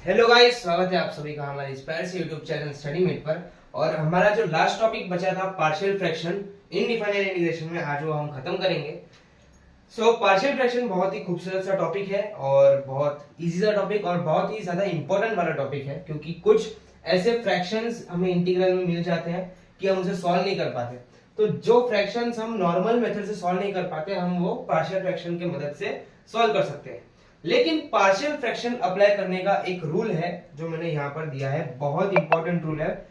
Hello guys, स्वागत है आप सभी का हमारे Inspire YouTube channel Study Mate पर। और हमारा जो लास्ट टॉपिक बचा था पार्शियल फ्रैक्शन इनडिफाइनाइट इंटीग्रेशन में, आज वो हम खत्म करेंगे। पार्शियल फ्रैक्शन बहुत ही खूबसूरत सा टॉपिक है और बहुत इजी सा टॉपिक और बहुत ही ज्यादा इंपॉर्टेंट वाला टॉपिक है, क्योंकि कुछ ऐसे फ्रैक्शंस हमें इंटीग्रल में मिल जाते हैं कि हम उसे सॉल्व नहीं कर पाते। तो जो फ्रैक्शंस हम नॉर्मल मेथड से सॉल्व नहीं कर पाते, हम वो पार्शियल फ्रैक्शन की मदद से सॉल्व कर सकते हैं। लेकिन पार्शियल फ्रैक्शन अप्लाई करने का एक रूल है जो मैंने यहाँ पर दिया है, बहुत इंपॉर्टेंट रूल है।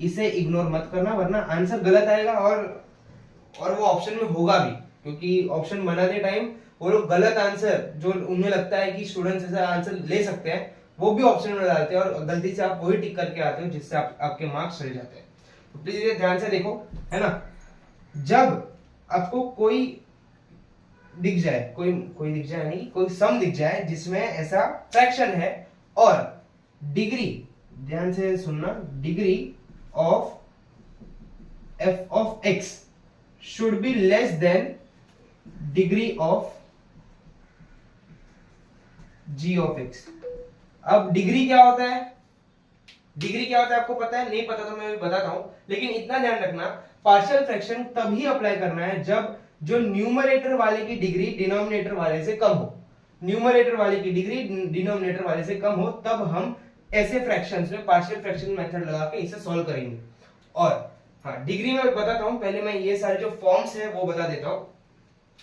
इसे इग्नोर मत करना, वरना आंसर गलत आएगा और वो ऑप्शन में होगा भी, क्योंकि ऑप्शन बनाते टाइम वो लोग गलत आंसर जो उन्हें लगता है कि स्टूडेंट्स ऐसा आंसर ले सकते हैं वो भी ऑप्शन में डालते हैं और गलती से आप वही टिक करके आते हो, जिससे आपके मार्क्स चले जाते हैं। तो प्लीज ये ध्यान से देखो, है ना। जब आपको कोई दिख जाए, कोई दिख जाए नहीं, कोई सम दिख जाए जिसमें ऐसा फ्रैक्शन है और डिग्री, ध्यान से सुनना, degree of f of x should be less than degree of g of x। अब डिग्री क्या होता है, डिग्री क्या होता है आपको पता है? नहीं पता तो मैं भी बताता हूं, लेकिन इतना ध्यान रखना, पार्शियल फ्रैक्शन तभी अप्लाई करना है जब जो न्यूमरेटर वाले की डिग्री डिनोमिनेटर वाले से कम हो। न्यूमरेटर वाले की डिग्री डिनोमिनेटर वाले से कम हो, तब हम ऐसे फ्रैक्शंस में पार्शियल फ्रैक्शन मेथड लगा के इसे सॉल्व करेंगे। और हाँ, डिग्री में बताता हूं, पहले मैं ये सारे जो फॉर्म्स है वो बता देता हूं।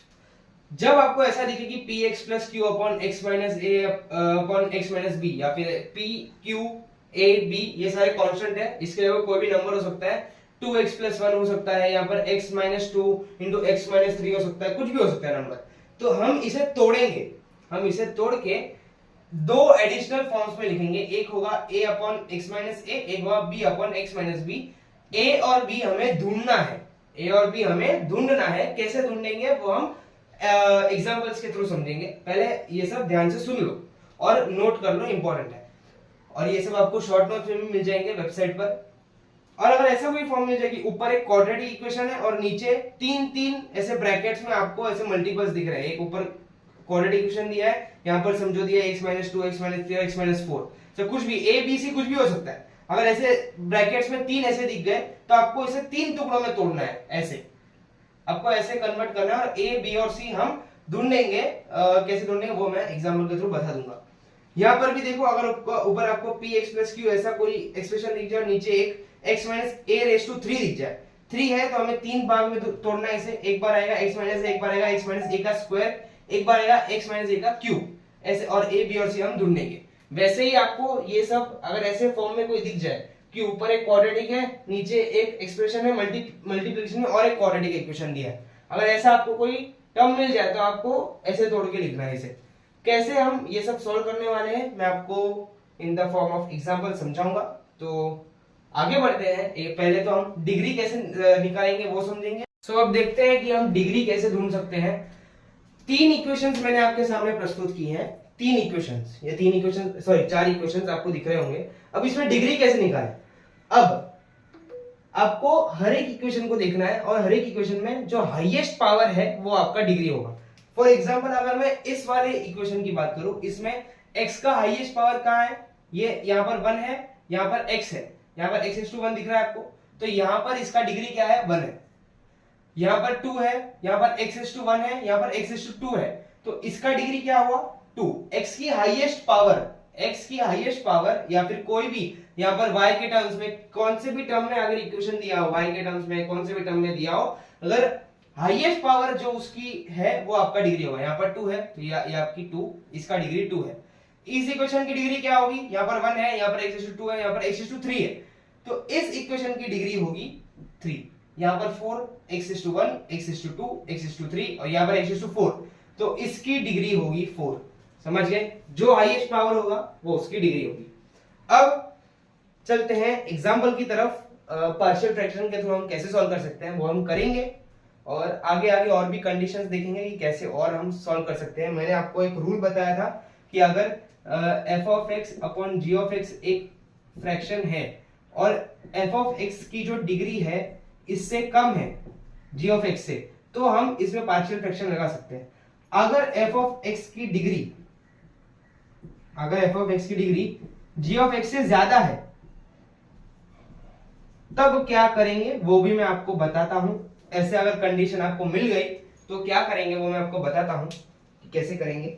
जब आपको ऐसा दिखे कि P X plus Q upon x minus A upon x minus B, या फिर पी क्यू ए बी, ये सारे कांस्टेंट है, इसके अलावा कोई भी नंबर हो सकता है, 2x प्लस 1 हो सकता है, यहाँ पर x minus 2 into x minus 3 हो सकता है, कुछ भी हो सकता है नंबर। तो हम इसे तोड़ेंगे, हम इसे तोड़ के दो एडिशनल फॉर्म्स में लिखेंगे। एक होगा a upon x minus a, एक होगा b upon x minus b. a और b हमें ढूंढना है, a और b हमें ढूंढना है। कैसे ढूंढेंगे वो हम एग्जांपल्स के थ्रू समझेंगे। पहले ये सब ध्यान से सुन लो और नोट कर लो, इंपॉर्टेंट है। और ये सब आपको शॉर्ट नोट्स में भी मिल जाएंगे वेबसाइट पर। और अगर ऐसा कोई फॉर्म मिल जाए कि ऊपर एक क्वाड्रेटिक इक्वेशन है और नीचे तीन तीन ऐसे ब्रैकेट्स में आपको ऐसे मल्टीपल्स दिख रहे हैं, एक ऊपर क्वाड्रेटिक इक्वेशन दिया है, यहाँ पर समझो दिया है x minus 2 x minus 3 x minus 4, तो कुछ भी a b c कुछ भी हो सकता है। अगर ऐसे ब्रैकेट्स में तीन ऐसे दिख गए तो आपको इसे तीन टुकड़ों में तोड़ना है, ऐसे आपको ऐसे कन्वर्ट करना है और a b और c हम ढूंढेंगे। कैसे ढूंढेंगे वो मैं एग्जाम्पल के थ्रू बता दूंगा। यहाँ पर भी देखो, अगर ऊपर आपको पी एक्स प्लस क्यू ऐसा कोई एक्सप्रेशन दिख जाए, नीचे एक x minus a raise to 3 दिख जाए, 3 है तो हमें तीन भाग में तोड़ना है इसे। एक बार आएगा x माइनस, एक बार आएगा x माइनस a का स्क्वायर, एक बार आएगा x माइनस a का क्यूब, ऐसे, और a b और c हम ढूंढेंगे। वैसे ही आपको ये सब अगर ऐसे फॉर्म में कोई दिख जाए कि ऊपर एक क्वाड्रेटिक है, नीचे एक एक्सप्रेशन है मल्टीप्लिकेशन में और एक क्वाड्रेटिक इक्वेशन दिया है, अगर ऐसा आपको कोई टर्म मिल जाए तो आपको ऐसे तोड़ के लिखना है इसे। कैसे हम ये सब सॉल्व करने वाले हैं मैं आपको in the form of example समझाऊंगा। तो आगे बढ़ते हैं। पहले तो हम डिग्री कैसे निकालेंगे वो समझेंगे। अब देखते हैं कि हम डिग्री कैसे ढूंढ सकते हैं। तीन इक्वेशंस मैंने आपके सामने प्रस्तुत की हैं, तीन इक्वेशंस, ये तीन इक्वेशन सॉरी चार इक्वेशंस आपको दिख रहे होंगे। अब इसमें डिग्री कैसे निकालें? अब आपको हर एक इक्वेशन को देखना है और हर एक इक्वेशन में जो हाईएस्ट पावर है वो आपका डिग्री होगा। फॉर एग्जांपल अगर मैं इस वाले इक्वेशन की बात करूं, इसमें x का हाईएस्ट पावर कहां है? ये यहाँ पर 1 है, यहाँ पर x है, यहाँ पर x⁴1 दिख रहा है आपको, तो यहाँ पर इसका डिग्री क्या है? 1 है। यहाँ पर 2 है, यहाँ पर x⁴1 है, यहाँ पर x⁴2 है, तो इसका डिग्री क्या हुआ? 2। x की हाईएस्ट पावर, x की हाईएस्ट पावर, या फिर कोई भी यहाँ पर y के टर्म्स में कौन से भी टर्म में अगर इक्वेशन दिया हो, y के टर्म्स में कौन से भी टर्म में दिया हो, अगर हाईएस्ट पावर जो उसकी है वो आपका डिग्री होगा। यहाँ पर 2 है तो ये आपकी 2, इसका डिग्री 2 है। इस इक्वेशन की डिग्री क्या होगी? यहाँ पर 1 है, यहाँ पर x⁴2 है, यहाँ पर x⁴3 है, तो इस इक्वेशन की डिग्री होगी 3। यहाँ पर 4, x⁴1, x⁴2, x⁴3 और यहाँ पर x⁴4, तो इसकी डिग्री होगी 4। समझ गए? जो हाईएस्ट पावर होगा वो उसकी डिग्री होगी। अब चलते हैं एग्जाम्पल की तरफ। पार्शियल फ्रैक्शन के थ्रू हम कैसे सॉल्व कर सकते हैं वो हम करेंगे और आगे आगे और भी कंडीशंस देखेंगे कि कैसे और हम सॉल्व कर सकते हैं। मैंने आपको एक रूल बताया था कि अगर f of x upon g of x एक फ्रैक्शन है और f ऑफ x की जो डिग्री है इससे कम है g ऑफ x से, तो हम इसमें पार्शियल फ्रैक्शन लगा सकते हैं। अगर f ऑफ x की डिग्री जी ऑफ एक्स से ज्यादा है, तब क्या करेंगे वो भी मैं आपको बताता हूं। ऐसे अगर कंडीशन आपको मिल गई तो क्या करेंगे वो मैं आपको बताता हूं कि कैसे करेंगे।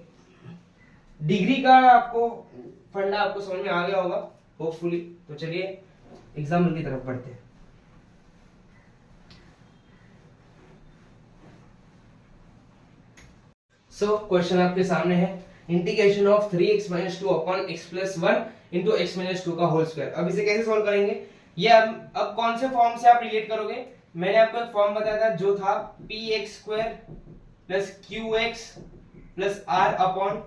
डिग्री का आपको फंडा आपको समझ में आ गया होगा होपफुली। तो चलिए एग्जाम्पल की तरफ बढ़ते हैं। सो क्वेश्चन आपके सामने है, integration of 3x minus 2 upon x plus 1 into x minus 2 का होल स्क्वायर। अब इसे कैसे सॉल्व करेंगे, ये अब कौन से फॉर्म से आप रिलेट करोगे। मैंने आपको एक फॉर्म बताया था जो था px square plus qx plus r upon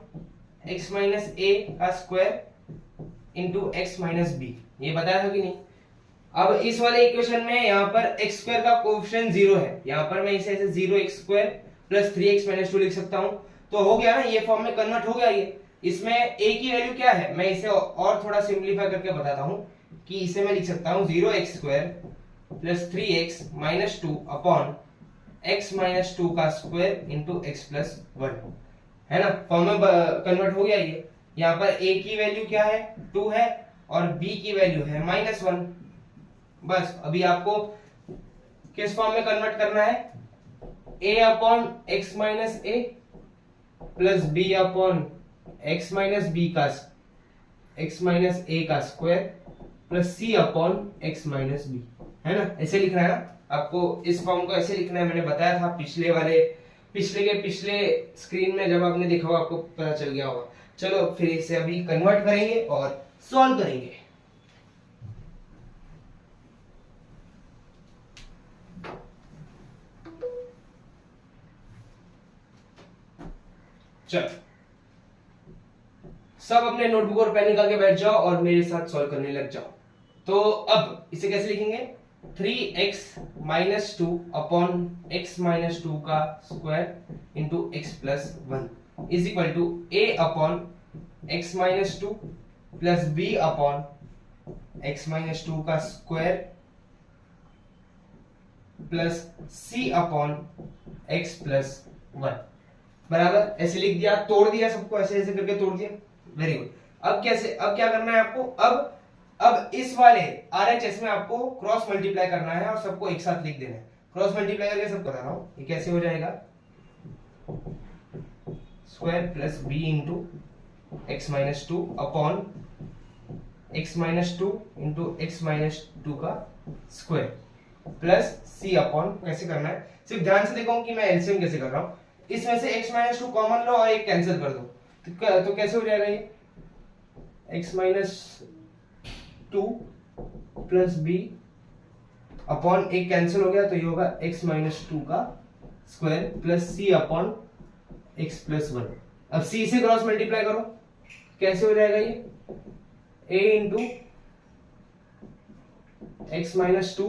x minus a का square into x minus b, ये बताया था कि नहीं। अब इस वाले इक्वेशन में यहाँ पर x स्क्वायर का कोएफिशिएंट 0 है, यहाँ पर मैं इसे ऐसे 0x square plus 3x minus 2 लिख सकता हूँ। तो हो गया ना, ये फॉर्म में कन्वर्ट हो गया। ये इसमें a की वैल्यू क्या है, मैं इसे और थोड़ा सिंपलीफाई करके बताता हूँ कि इसे मैं लिख सकता हूँ 0x square plus 3x minus 2 upon x minus 2 का स्क्वायर इंटू एक्स प्लस 1, है ना। फॉर्म में कन्वर्ट हो गया ये। यहाँ पर a की वैल्यू क्या है, 2 है, और b की वैल्यू है -1। बस अभी आपको किस फॉर्म में कन्वर्ट करना है, a upon x minus a plus b upon x minus b का एक्स माइनस ए का square plus c upon x minus b, है ना। ऐसे लिखना है ना आपको, इस फॉर्म को ऐसे लिखना है। मैंने बताया था पिछले स्क्रीन में जब आपने देखा होगा आपको पता चल गया होगा। चलो फिर इसे अभी कन्वर्ट करेंगे और सॉल्व करेंगे। चलो सब अपने नोटबुक और पेन निकाल के बैठ जाओ और मेरे साथ सॉल्व करने लग जाओ। तो अब इसे कैसे लिखेंगे, 3x minus 2 upon x minus 2 का square into x plus 1 is equal to a upon x minus 2 plus b upon x minus 2 का square plus c upon x plus 1, बराबर। ऐसे लिख दिया, तोड़ दिया सबको, ऐसे ऐसे करके तोड़ दिया, वेरी गुड। अब क्या करना है आपको, अब इस वाले RHS में आपको क्रॉस मल्टीप्लाई करना है और सबको एक साथ लिख देना है। क्रॉस मल्टीप्लाई करके सब बता रहा हूं, ये कैसे हो जाएगा, square plus b into x minus 2 upon x minus 2 into x minus 2 का स्क्वायर प्लस c अपॉन, कैसे करना है सिर्फ ध्यान से देखो कि मैं एलसीएम कैसे कर रहा हूं। इसमें से x माइनस 2 कॉमन लो और एक कैंसिल कर दो, तो कैसे हो जाएगा ये, x minus 2 plus b upon एक कैंसिल हो गया तो ये होगा x माइनस 2 का square plus c upon x plus 1। अब c से क्रॉस मल्टीप्लाई करो, कैसे हो जाएगा ये, a इंटू एक्स माइनस 2,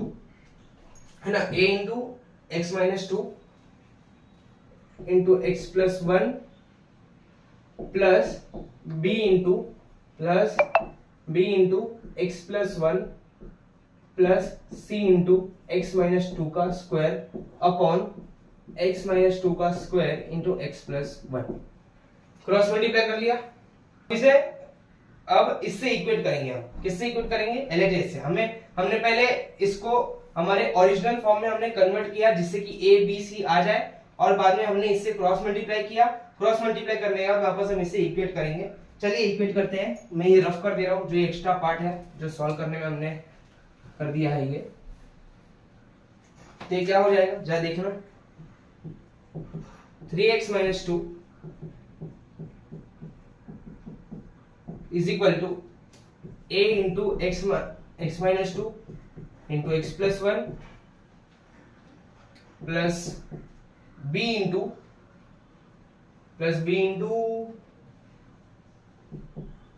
है ना, a into x minus 2 into x plus 1 plus b into x plus 1 plus c into x minus 2 का स्क्वायर अपॉन एक्स माइनस 2 का square into x plus 1। Cross multiply कर लिया। इसे अब इससे equate करेंगे, हम किससे इक्वेट करेंगे, LHS से। हमने पहले इसको हमारे ओरिजिनल फॉर्म में हमने कन्वर्ट किया जिससे कि a b c आ जाए, और बाद में हमने इससे क्रॉस मल्टीप्लाई किया। क्रॉस मल्टीप्लाई करने के बाद वापस हम इससे इक्वेट करेंगे। चलिए इक्वेट करते हैं। मैं ये रफ कर दे रहा हूं, जो एक्स्ट्रा पार्ट है जो सॉल्व करने में हमने कर दिया है ये। तो क्या हो जाएगा जरा देखना, 3x minus 2 is equal to a into x minus 2 into x plus 1 plus b into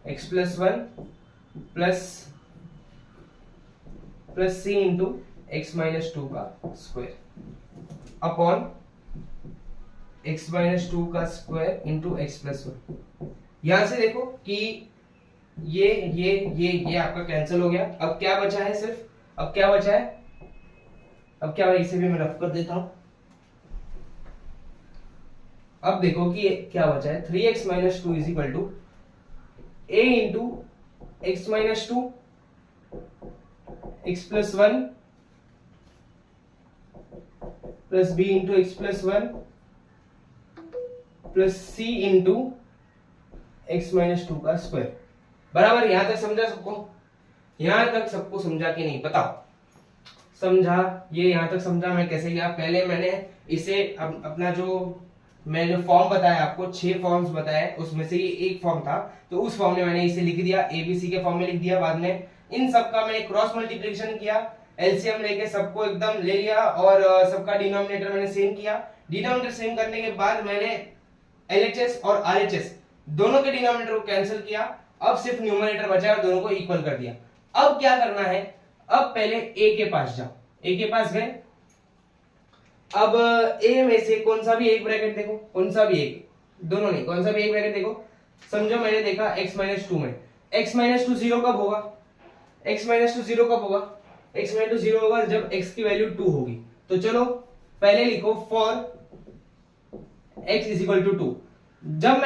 x plus 1 plus c into x minus 2 का स्क्वायर अपॉन एक्स माइनस 2 का स्क्वायर इंटू एक्स प्लस 1। यहां से देखो कि ये आपका कैंसिल हो गया। अब क्या बचा है, इसे भी मैं रफ कर देता हूं। अब देखो कि क्या बचा है, 3x minus 2 is equal to a into x minus 2 x plus 1 plus b into x plus 1 plus c into x minus 2 का स्क्वायर। बराबर, यहां तक समझा सबको? यहां तक सबको समझा कि नहीं बताओ? समझा? ये यहां तक समझा मैं कैसे किया? पहले मैंने इसे अपना जो मैंने जो फॉर्म बताया आपको, 6 फॉर्म्स बताए, उसमें से ये एक फॉर्म था, तो उस फॉर्म में मैंने इसे लिख दिया, एबीसी के फॉर्म में लिख दिया। बाद में इन सबका मैंने क्रॉस मल्टीप्लिकेशन किया, एलसीएम लेके सबको एकदम ले लिया और सबका डिनोमिनेटर मैंने सेम किया। डिनोमिनेटर सेम करने के बाद मैंने एलएचएस और आरएचएस दोनों के डिनोमिनेटर को कैंसिल किया। अब सिर्फ न्यूमरेटर बचा और दोनों को इक्वल कर दिया। अब क्या करना है? अब पहले ए के पास जाओ। ए के पास गए, अब ए में से कौन सा भी एक ब्रैकेट देखो, कौन सा भी एक, दोनों नहीं, कौन सा भी एक ब्रैकेट देखो। समझो मैंने देखा x माइनस 2 में, x माइनस 2 जीरो कब होगा? x माइनस 2 जीरो कब होगा? x माइनस 2 जीरो होगा जब x की वैल्यू 2 होगी। तो चलो पहले लिखो for x is equal to 2। जब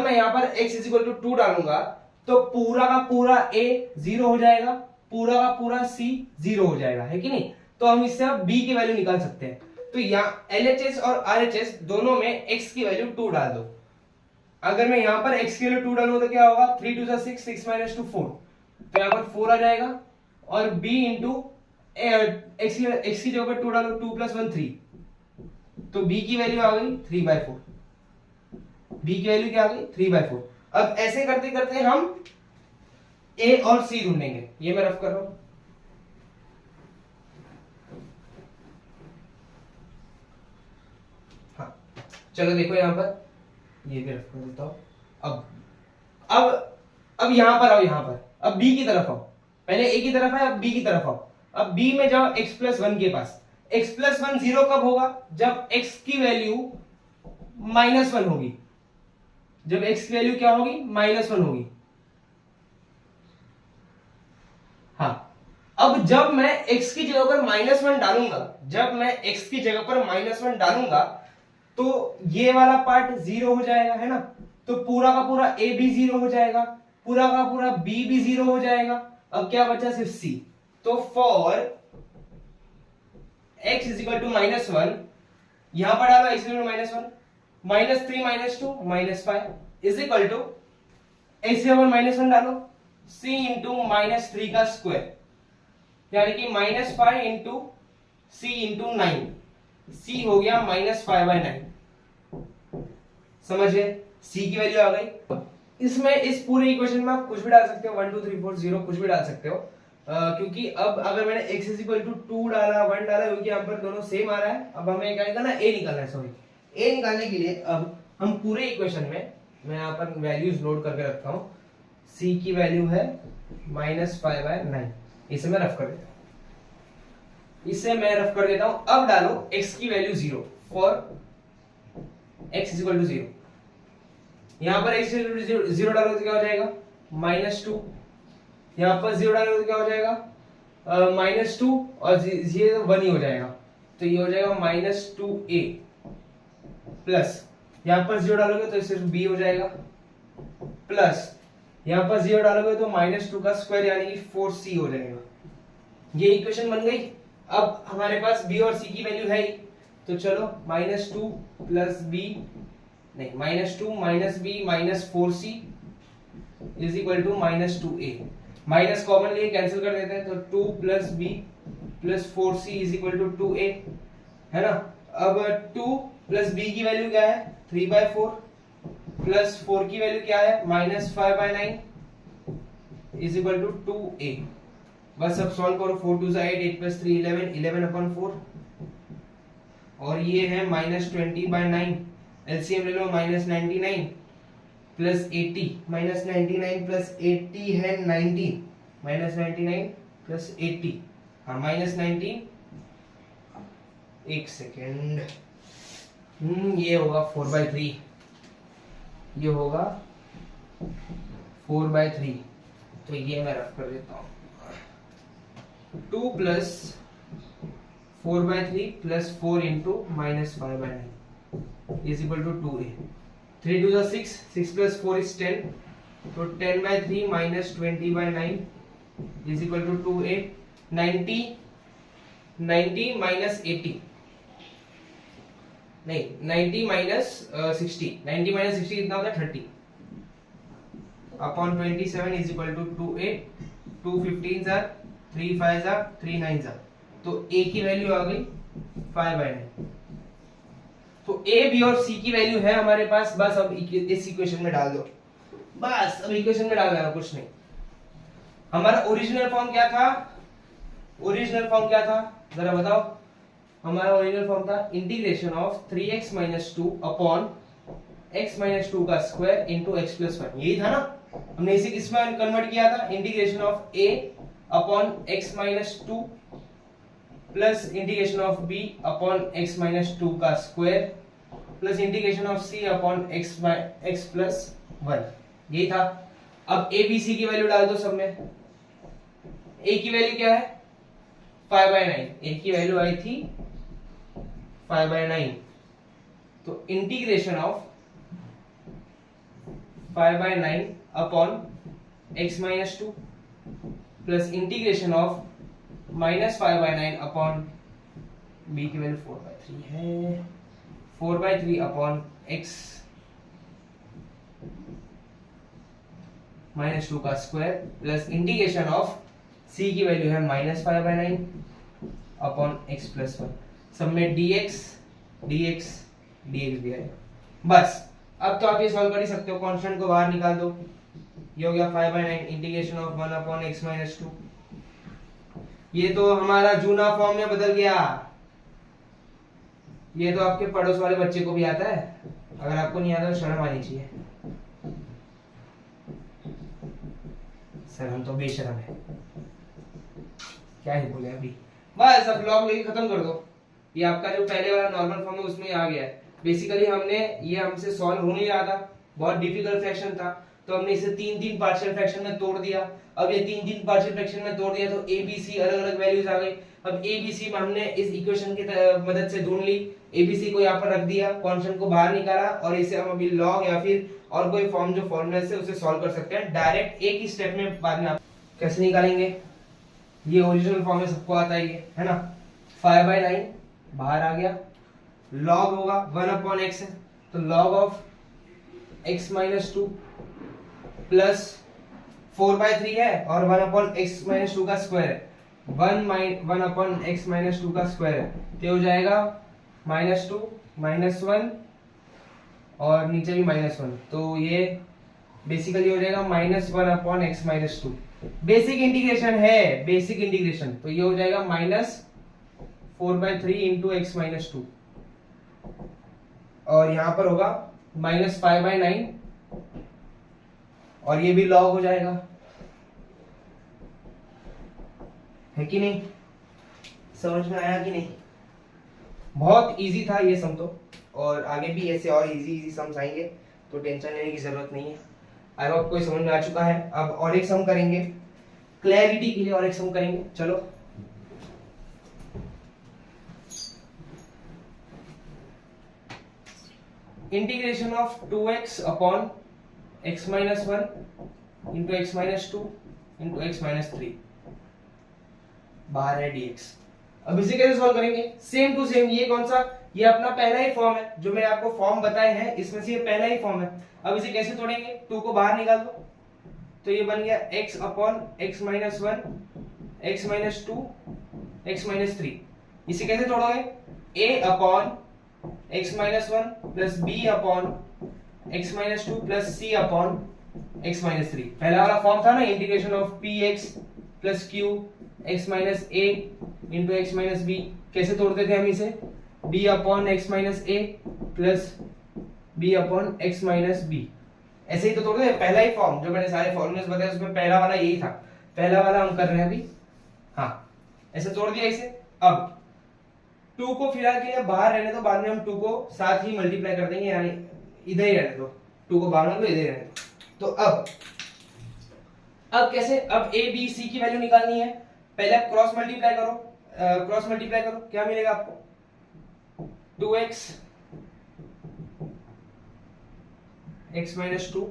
मैं यहां पर x इज इक्वल टू 2 डालूंगा तो पूरा का पूरा a 0 हो जाएगा, पूरा का पूरा c 0 हो जाएगा, है कि नहीं? तो हम इससे अब b की वैल्यू निकाल सकते हैं। तो यहाँ LHS और RHS दोनों में x की वैल्यू 2 डाल दो। अगर मैं यहाँ पर x की वैल्यू 2 डालूं तो क्या होगा? 3 2 6, 6 माइनस 2 4, तो यहाँ पर 4 आ जाएगा। और b इंटू x की जगह पर 2 डालो, 2 प्लस 1 3, तो b की वैल्यू आ गई 3/4। b की वैल्यू क्या आ गई? 3/4। अब ऐसे करते करते हम a और c ढूंढेंगे। ये मैं रफ कर रहा हूं। हाँ चलो देखो यहां पर, ये भी रफ कर देता हूं। अब यहां पर आओ, यहां पर अब b की तरफ आओ। पहले a की तरफ है, अब b की तरफ आओ। अब b में जाओ x प्लस 1 के पास। x प्लस 1 जीरो कब होगा? जब x की वैल्यू -1 होगी। जब x की वैल्यू क्या होगी? -1 होगी। हाँ, अब जब मैं x की जगह पर -1 डालूंगा, जब मैं x की जगह पर -1 डालूंगा तो ये वाला पार्ट 0 हो जाएगा, है ना? तो पूरा का पूरा a भी 0 हो जाएगा, पूरा का पूरा b भी 0 हो जाएगा। अब क्या बचा? सिर्फ c। तो for x is equal to -1, यहां पर डालो x equal to -1, -3 -2 -5 is equal to x के ऊपर -1 डालो, c इंटू -3 का स्क्वायर, यानी कि -5 इंटू c इंटू 9, c हो गया -5/9। समझ गए? c की वैल्यू आ गई। इसमें इस पूरे इक्वेशन में आप कुछ भी डाल सकते हो, 1 2 3 4 0 कुछ भी डाल सकते हो, क्योंकि अब अगर मैंने x इज इक्वल टू 2 डाला, 1 डाला, क्योंकि यहाँ पर दोनों सेम आ रहा है। अब हमें क्या निकालना है? a निकालना है। सॉरी, a निकालने के लिए अब हम पूरे इक्वेशन में, मैं यहाँ पर वैल्यूज नोट करके रखता हूँ। c की वैल्यू है -5/9। इसे मैं रफ कर देता हूँ, अब डालो x की value 0 for x is equal to 0। यहां पर x इज इक्वल टू 0 डालो तो क्या हो जाएगा? -2। यहां पर 0 डालोगे तो क्या हो जाएगा? -2 और ये 1 ही हो जाएगा, तो ये हो जाएगा -2a प्लस, यहां पर 0 डालोगे तो सिर्फ b हो जाएगा, प्लस यहां पर 0 डालोगे तो -2 का स्क्वायर यानी कि 4c हो जाएगा। ये इक्वेशन बन गई। अब हमारे पास b और c की वैल्यू है ही, तो चलो -2 प्लस b, नहीं -2 minus b minus 4c is equal to -2a। Minus common लिए कैंसिल कर देते हैं, तो 2 plus b plus 4c is equal to 2a, है ना? अब 2 प्लस b की वैल्यू क्या है? 3/4 प्लस 4 की वैल्यू क्या है? -5/9 इज इक्वल टू 2a। बस अब सॉल्व करो, 4 2 8, 8 प्लस 3 11, 11/4, और ये है -20/9। एलसीएम ले लो, -99 प्लस 80, -99 प्लस 80 है 90, -99 प्लस 80, हाँ -19, एक सेकेंड, ये होगा 4/3, ये होगा 4/3, तो ये मैं रफ कर देता हूँ। 2 plus 4/3 plus 4 into -5/9 is equal to 2a। 3 2 6, 6 plus 4 is 10, तो 10/3 minus 20/9 is equal to 2a। 90 minus 80 नहीं 90 माइनस 60, 90 माइनस 60 कितना होता है 30 upon 27 is equal to 2a। 2 15 जार, 3 5 जार, 3 9 जार, तो a की वैल्यू आ गई 5/9। तो a b और c की वैल्यू है हमारे पास, बस अब इस इक्वेशन में डाल दो, बस अब इक्वेशन में डाल देना, कुछ नहीं। हमारा ओरिजिनल फॉर्म क्या था? ओरिजिनल फॉर्म क्या था जरा बताओ? हमारा ओरिजिनल फॉर्म था integration of 3x minus 2 upon x minus 2 का स्क्वायर इंटू x प्लस 1, यही था ना? हमने इसे किसमें कन्वर्ट किया था? Integration of a upon x minus 2 plus integration of b upon x minus 2 का square plus integration of c upon x plus 1, यही था। अब a b c की वैल्यू डाल दो सब में। a की वैल्यू क्या है? 5/9, a की वैल्यू आई थी 5/9, तो integration of 5/9 upon x minus 2 plus integration of minus 5/9 upon b की वैल्यू 4/3 है, 4/3 अपॉन x माइनस 2 का square plus integration of c की वैल्यू है माइनस 5/9 अपॉन x प्लस 1, सब में dx dx dx भी आएगा। बस अब तो आप ये सॉल्व कर ही सकते हो, कांस्टेंट को बाहर निकाल दो, ये हो गया 5/9 integration of 1 upon x minus 2। ये तो हमारा जूना फॉर्म में बदल गया, ये तो आपके पड़ोस वाले बच्चे को भी आता है, अगर आपको नहीं आता तो शर्म आनी चाहिए। सर हम तो बेशरम है, क्या ही बोले अभी। बस अब लॉग लेके खत्म कर दो, ये आपका जो पहले वाला नॉर्मल फॉर्म है उसमें आ गया है। बेसिकली हमसे सॉल्व हो नहीं रहा था, बहुत डिफिकल्ट फ्रैक्शन था, तो हमने इसे 3 पार्शियल फ्रैक्शन में तोड़ दिया। अब ये 3 पार्शियल फ्रैक्शन में तोड़ दिया तो a b c अलग अलग वैल्यूज आ गई। अब a b c में हमने इस इक्वेशन की मदद से ढूंढ ली, a b c को यहाँ पर रख दिया, कांस्टेंट को बाहर निकाला, और इसे हम अभी लॉग या फिर और कोई फॉर्म जो फॉर्मूला से उसे सॉल्व कर सकते हैं डायरेक्ट एक ही स्टेप में। बाद में आप कैसे निकालेंगे? ये ओरिजिनल फॉर्म में सबको आता है ना? 5/9 बाहर आ गया, लॉग होगा 1 अपॉन x है, तो log of x minus 2 plus 4/3 है और 1 अपॉन x माइनस 2 का स्क्वायर है, 1 अपॉन x माइनस 2 का स्क्वायर है, तो हो जाएगा -2 -1 और नीचे भी -1, तो ये बेसिकली हो जाएगा -1 upon x minus 2। Basic integration है, बेसिक इंटीग्रेशन, तो ये हो जाएगा -4/3 इंटू x माइनस 2, और यहां पर होगा -5/9 और ये भी लॉग हो जाएगा, है कि नहीं? समझ में आया कि नहीं? बहुत इजी था ये सम तो, और आगे भी ऐसे और इजी सम्स आएंगे, तो टेंशन लेने की जरूरत नहीं है। आई होप कोई समझ में आ चुका है। अब और एक सम करेंगे, क्लैरिटी के लिए और एक सम करेंगे। चलो integration of 2x upon x minus 1 into x minus 2 into x minus 3, बाहर है dx। अब इसे कैसे सॉल्व करेंगे? सेम टू सेम, ये कौन सा? ये अपना पहला ही फॉर्म है, जो मैंने आपको फॉर्म बताए हैं इसमें से ये पहला ही फॉर्म है। अब इसे कैसे तोड़ेंगे? 2 को बाहर निकाल दो, तो ये बन गया x upon x minus 1 x minus 2 x minus 3। इसे कैसे तोड़ोगे? a upon x minus 1 plus b upon x minus 2 plus c upon x minus 3। पहला वाला फॉर्म था ना, integration of px plus q x minus a into x minus b। कैसे तोड़ते थे हम इसे? b upon x minus a plus b upon x minus b। ऐसे ही तो तोड़ते हैं, पहला ही फॉर्म जो मैंने सारे फॉर्मूलेस बताए उसमें पहला वाला यही था, पहला वाला हम कर रहे हैं अभी। हाँ, ऐसे तोड़ दिया इसे। अब 2 को फिलहाल के लिए बाहर रहने दो, बाद में हम 2 को साथ ही मल्टीप्लाई कर देंगे, यानी इधर ही रहने दो, 2 को बाहर मत दो, इधर ही रहने दो। तो अब कैसे? अब a b c की वैल्यू निकालनी है। पहले आप क्रॉस मल्टीप्लाई करो, क्या मिलेगा आपको? 2x x माइनस 2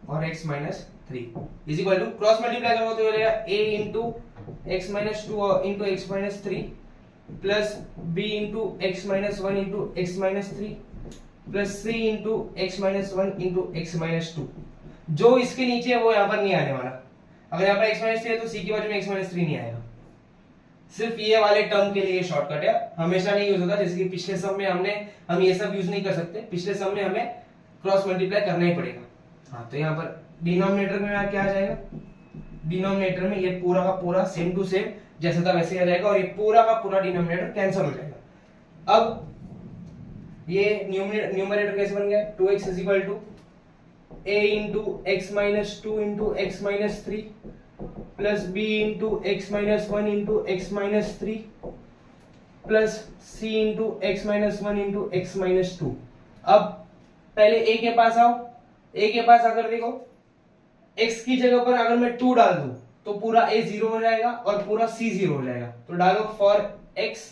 और x minus 3 is equal to cross multiply करोगे तो हो जाएगा a into x minus 2 into x minus 3 plus b into x minus 1 into x minus 3 plus c into x minus 1 into x minus 2। जो इसके नीचे है वो यहाँ पर नहीं आने वाला। अगर यहाँ पर एक्स माइनस 3 है तो c की बाजू में एक्स माइनस 3 नहीं आएगा। सिर्फ ये वाले टर्म के लिए शॉर्टकट है, हमेशा नहीं यूज होता। जैसे कि पिछले सम में हम ये सब यूज नहीं कर सकते, पिछले सम में हमें क्रॉस मल्टीप्लाई करना ही पड़ेगा। हाँ, तो यहाँ पर डिनोमिनेटर में क्या आ जाएगा, डिनोमिनेटर में ये पूरा का पूरा सेम टू सेम जैसा था वैसे आ जाएगा और ये पूरा का पूरा डिनोमिनेटर कैंसिल हो जाएगा। अब ये न्यूमरेटर कैसे बन गया, 2x is equal to a into x minus 2 into x minus 3 plus b into x minus 1 into x minus 3 plus c into x minus 1 into x minus 2। अब पहले a के पास आओ, a के पास आकर देखो x की जगह पर अगर मैं 2 डाल दूं तो पूरा a 0 हो जाएगा और पूरा c 0 हो जाएगा। तो डालो for x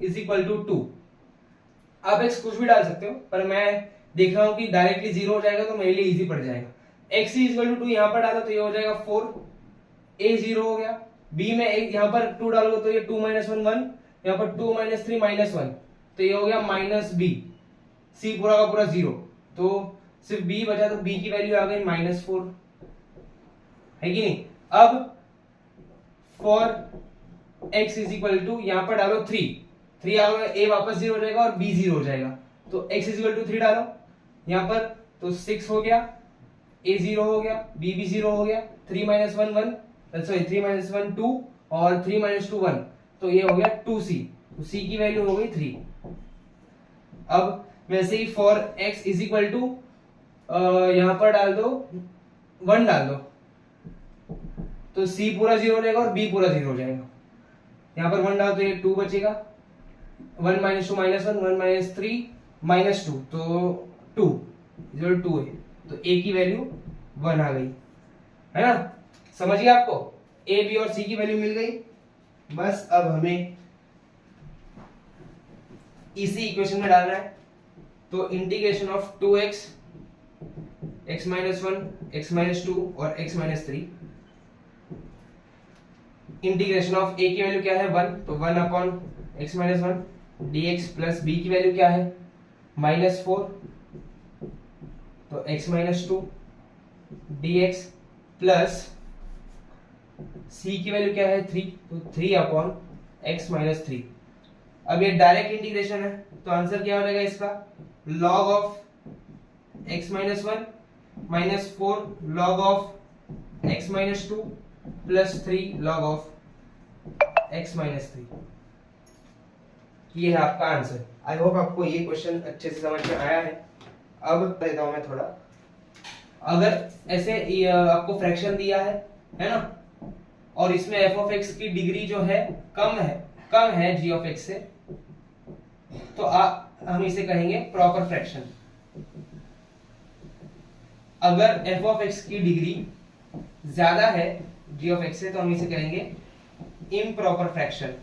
is equal to 2। आप x कुछ भी डाल सकते हो, पर मैं देख रहा हूं कि डायरेक्टली 0 हो जाएगा तो मेरे लिए इजी पड़ जाएगा। x इज इक्वल टू 2 यहां पर डालो तो ये हो जाएगा 4, a 0 हो गया। b में एक यहां पर 2 डालोगे तो ये 2 माइनस 1 1, यहां पर 2 माइनस 3 माइनस 1 तो ये हो गया माइनस b, c पूरा का पूरा 0, तो सिर्फ b बचा तो b की वैल्यू आ गई माइनस 4, है कि नहीं। अब for x is equal to यहां पर डालो 3 आ गया, a वापस 0 हो जाएगा और b 0 हो जाएगा, तो x इज इक्वल टू 3 डालो यहां पर तो 6 हो गया, a 0 हो गया, b भी 0 हो गया, 3 माइनस 1 1 सॉरी 3 माइनस 1 2 और 3 माइनस 2 1, तो ये हो गया 2c, तो c की वैल्यू हो गई 3। अब वैसे ही for x is equal to यहां पर डाल दो 1 डाल दो तो c पूरा 0 हो जाएगा और b पूरा 0 हो जाएगा। यहां पर 1 डाल तो ये 2 बचेगा, 1 माइनस 2 माइनस 1 1 माइनस 3 माइनस 2 तो 2 2 है, तो a की वैल्यू 1 आ गई, है ना। समझ गया आपको, a b और c की वैल्यू मिल गई। बस अब हमें इसी इक्वेशन में डालना है, तो integration of 2x x minus 1 x minus 2 और x minus 3, integration of a की वैल्यू क्या है 1, तो 1 upon x minus 1 dx plus b की वैल्यू क्या है माइनस 4, तो x minus 2 dx plus c की वैल्यू क्या है 3, तो 3 अपॉन x माइनस 3। अब ये डायरेक्ट इंटीग्रेशन है तो आंसर क्या हो जाएगा इसका, log of x minus 1 minus 4 log of x minus 2 plus 3 log of x minus 3। ये है आपका आंसर। आई होप आपको ये क्वेश्चन अच्छे से समझ में आया है। अब देता हूं मैं थोड़ा, अगर ऐसे आपको फ्रैक्शन दिया है ना, और इसमें f ऑफ x की डिग्री जो है कम है g ऑफ x से, तो हम इसे कहेंगे प्रॉपर फ्रैक्शन। अगर f ऑफ x की डिग्री ज्यादा है g ऑफ x से तो हम इसे कहेंगे इम्प्रॉपर फ्रैक्शन,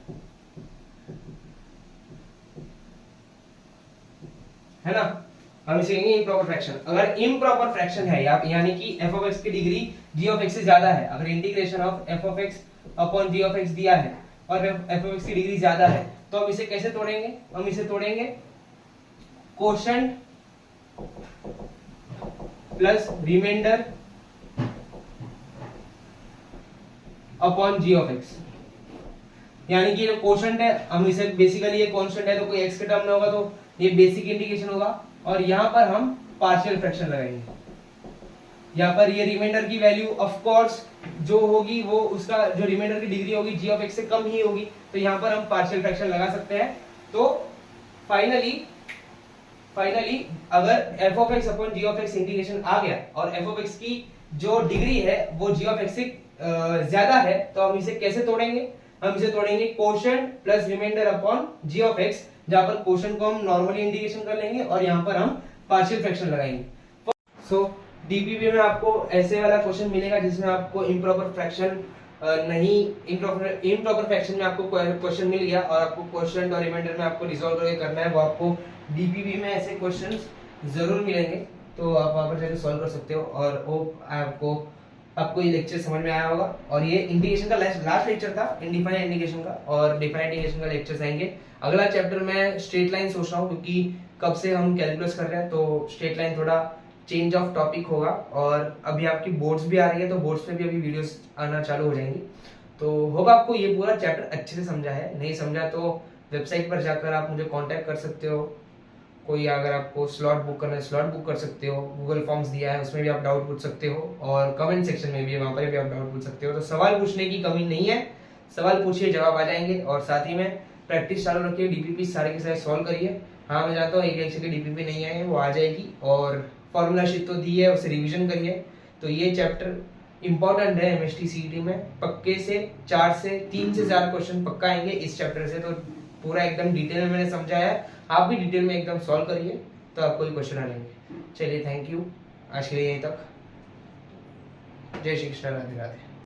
है ना। हम इसे कहेंगे इम्प्रॉपर फ्रैक्शन। अगर इम्प्रॉपर फ्रैक्शन है यानी कि f ऑफ x की डिग्री g ऑफ x से ज्यादा है, अगर integration of f of x upon g of x दिया है और f ऑफ x की डिग्री ज्यादा है, तो हम इसे कैसे तोड़ेंगे, हम इसे तोड़ेंगे quotient plus remainder upon g of x। यानी कि जो कोशेंट है हम इसे बेसिकली ये कांस्टेंट है तो कोई x के टर्म में होगा तो ये बेसिक इंटीग्रेशन होगा, और यहां पर हम पार्शियल फ्रैक्शन लगाएंगे। यहां पर ये रिमाइंडर की वैल्यू ऑफ कोर्स जो होगी वो उसका जो रिमाइंडर की डिग्री होगी g ऑफ x से कम ही होगी, तो यहां पर हम पार्शियल फ्रैक्शन लगा सकते हैं। तो फाइनली अगर f of x upon g of x integration आ गया और f ऑफ x की जो डिग्री है वो g ऑफ x से ज्यादा है, तो हम इसे कैसे तोड़ेंगे, हम इसे तोड़ेंगे quotient plus remainder upon g of x, जहां पर कोशेंट को हम नॉर्मली इंटीग्रेशन कर लेंगे और यहां पर हम पार्शियल फ्रैक्शन लगाएंगे। सो डीपीपी में आपको ऐसे वाला क्वेश्चन मिलेगा जिसमें आपको इम्प्रॉपर फ्रैक्शन इम्प्रॉपर फ्रैक्शन में आपको क्वेश्चन मिल गया और आपको कोशेंट और रिमाइंडर में आपको रिजॉल्व करके करना है, वो आपको डीपीपी में ऐसे क्वेश्चंस जरूर मिलेंगे। तो आप वहाँ पर जाकर सॉल्व कर सकते हो। और वो आपको ये लेक्चर समझ में आया होगा। और ये इंडिकेशन का लास्ट लेक्चर था, इनडिफाइंड इंडिकेशन का, और डिफाइंड इंडिकेशन का लेक्चर्स आएंगे। अगला चैप्टर मैं स्ट्रेट लाइन सोच रहा हूँ, क्योंकि कब से हम कैलकुलस कर रहे हैं, तो स्ट्रेट लाइन थोड़ा चेंज ऑफ टॉपिक होगा। और अभी आपकी बोर्ड्स भी आ रही है, तो बोर्ड्स में भी अभी वीडियोस आना चालू हो जाएंगी। तो होगा आपको ये पूरा चैप्टर अच्छे से समझा है। नहीं समझा तो वेबसाइट पर जाकर आप मुझे कांटेक्ट कर सकते हो। कोई अगर आपको स्लॉट बुक करना है, स्लॉट बुक कर सकते हो। गूगल फॉर्म्स दिया है, उसमें भी आप डाउट पूछ सकते हो। और कमेंट सेक्शन में भी है, वहाँ पर भी आप डाउट पूछ सकते हो। तो सवाल पूछने की कमी नहीं है, सवाल पूछिए, जवाब आ जाएंगे। और साथ ही में प्रैक्टिस चालू रखिए, डीपीपी सारे के सारे सॉल्व करिए। हाँ, मैं जानता हूँ एक से डीपीपी नहीं आए, वो आ जाएगी। और फॉर्मूला शीट तो दी है, उसे रिविजन करिए। तो ये चैप्टर इंपॉर्टेंट है एमएसटी सीईटी में, पक्के से 3 से 4 क्वेश्चन पक्का आएंगे इस चैप्टर से। तो पूरा एकदम डिटेल में मैंने समझाया है, आप भी डिटेल में एकदम सॉल्व करिए, तो आपको ही क्वेश्चन आ जाएंगे। चलिए, थैंक यू, आज के लिए यहीं तक। जय श्री कृष्ण, राधे राधे।